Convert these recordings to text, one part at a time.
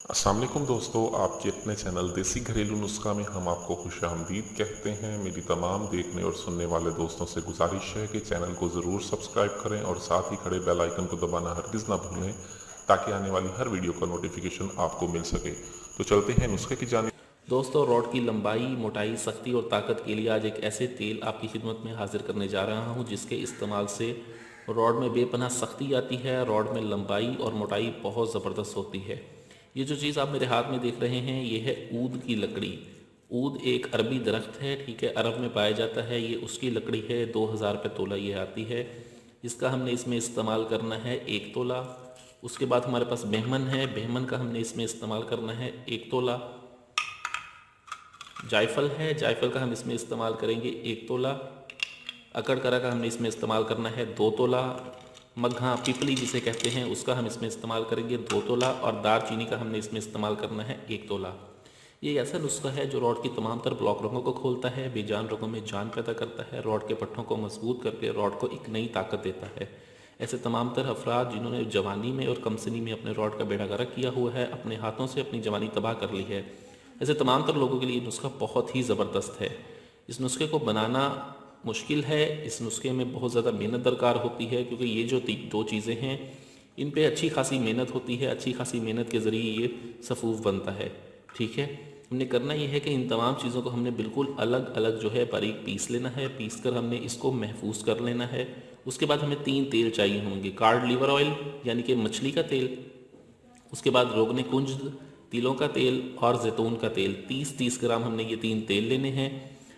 अस्सलाम वालेकुम दोस्तों, आपके अपने चैनल देसी घरेलू नुस्खा में हम आपको खुशामदीद कहते हैं। मेरी तमाम देखने और सुनने वाले दोस्तों से गुजारिश है कि चैनल को ज़रूर सब्सक्राइब करें और साथ ही खड़े बेल आइकन को दबाना हरगिज़ ना भूलें ताकि आने वाली हर वीडियो का नोटिफिकेशन आपको मिल सके। तो चलते हैं नुस्खे की जानिब। दोस्तों, रॉड की लंबाई, मोटाई, सख्ती और ताकत के लिए आज एक ऐसे तेल आपकी खिदमत में हाजिर करने जा रहा हूं जिसके इस्तेमाल से रॉड में बेपनाह सख्ती आती है। रॉड में लंबाई और मोटाई बहुत ज़बरदस्त होती है। ये जो चीज़ आप मेरे हाथ में देख रहे हैं ये है ऊद की लकड़ी। ऊद एक अरबी दरख्त है, ठीक है, अरब में पाया जाता है। ये उसकी लकड़ी है, 2000 रुपये तोला ये आती है। इसका हमने इसमें इस्तेमाल करना है 1 तोला। उसके बाद हमारे पास बेहमन है, बेहमन का हमने इसमें इस्तेमाल करना है 1 तोला। जायफल है, जायफल का हम इसमें इस्तेमाल करेंगे 1 तोला। अकड़करा का हमने इसमें इस्तेमाल करना है 2 तोला। मग्घा, पिपली जिसे कहते हैं, उसका हम इसमें इस्तेमाल करेंगे 2 तोला। और दारचीनी का हमने इसमें इस्तेमाल करना है 1 तोला। ये ऐसा नुस्खा है जो रॉड की तमाम तर ब्लॉक रंगों को खोलता है, बेजान रंगों में जान पैदा करता है, रॉड के पट्टों को मजबूत करके रॉड को एक नई ताकत देता है। ऐसे तमाम तर अफराद जिन्होंने जवानी में और कमसनी में अपने रॉड का बेड़ा गर्क किया हुआ है, अपने हाथों से अपनी जवानी तबाह कर ली है, ऐसे तमाम तर लोगों के लिए नुस्खा बहुत ही ज़बरदस्त है। इस नुस्खे को बनाना मुश्किल है, इस नुस्खे में बहुत ज़्यादा मेहनत दरकार होती है, क्योंकि ये जो 2 चीज़ें हैं इन पे अच्छी खासी मेहनत होती है। अच्छी खासी मेहनत के ज़रिए ये सफ़ूफ बनता है, ठीक है। हमने करना ये है कि इन तमाम चीज़ों को हमने बिल्कुल अलग अलग जो है बारीक पीस लेना है। पीस कर हमने इसको महफूज कर लेना है। उसके बाद हमें 3 तेल चाहिए होंगे। कार्ड लिवर ऑयल यानी कि मछली का तेल, उसके बाद रोगने कुंज, तिलों का तेल और जैतून का तेल। 30-30 ग्राम हमने ये 3 तेल लेने हैं।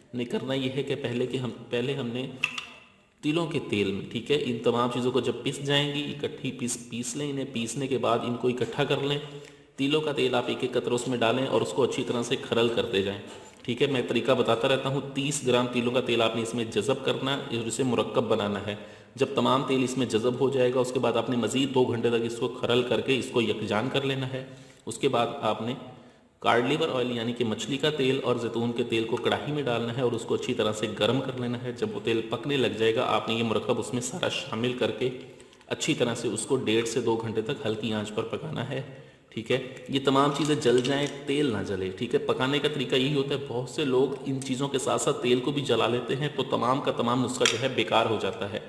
हमने करना ये है कि पहले हमने तिलों के तेल में, ठीक है, इन तमाम चीज़ों को जब पिस जाएंगी इकट्ठी पीस लें। इन्हें पीसने के बाद इनको इकट्ठा कर लें। तिलों का तेल आप एक एक कतरा उसमें डालें और उसको अच्छी तरह से खरल करते जाएं, ठीक है। मैं तरीका बताता रहता हूँ। 30 ग्राम तिलों का तेल आपने इसमें जज़ब करना और इसे मुरक्कब बनाना है। जब तमाम तेल इसमें जज़ब हो जाएगा उसके बाद आपने मज़ीद 2 घंटे तक इसको खरल करके इसको यकजान कर लेना है। उसके बाद आपने कार्ड लिवर ऑयल यानी कि मछली का तेल और जैतून के तेल को कढ़ाई में डालना है और उसको अच्छी तरह से गर्म कर लेना है। जब वो तेल पकने लग जाएगा आपने ये मुरक्कब उसमें सारा शामिल करके अच्छी तरह से उसको 1.5 से 2 घंटे तक हल्की आंच पर पकाना है, ठीक है। ये तमाम चीज़ें जल जाएं, तेल ना जले, ठीक है। पकाने का तरीका यही होता है। बहुत से लोग इन चीज़ों के साथ साथ तेल को भी जला लेते हैं, तो तमाम का तमाम नुस्खा जो है बेकार हो जाता है।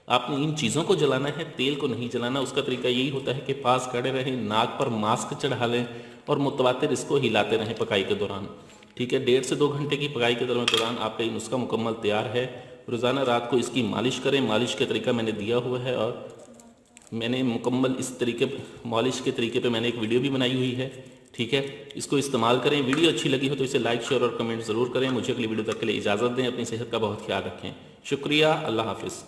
आपने इन चीज़ों को जलाना है, तेल को नहीं जलाना। उसका तरीका यही होता है कि पास खड़े रहें, नाक पर मास्क चढ़ा लें और मुतवातिर इसको हिलाते रहें पकाई के दौरान, ठीक है। 1.5 से 2 घंटे की पकाई के दौरान आपका ये नुस्खा मुकम्मल तैयार है। रोज़ाना रात को इसकी मालिश करें। मालिश का तरीका मैंने दिया हुआ है और मैंने मुकम्मल इस तरीके मालिश के तरीके पे मैंने एक वीडियो भी बनाई हुई है, ठीक है। इसको इस्तेमाल करें। वीडियो अच्छी लगी हो तो इसे लाइक, शेयर और कमेंट ज़रूर करें। मुझे अगली वीडियो तक के लिए इजाज़त दें। अपनी सेहत का बहुत ख्याल रखें। शुक्रिया। अल्लाह हाफिज़।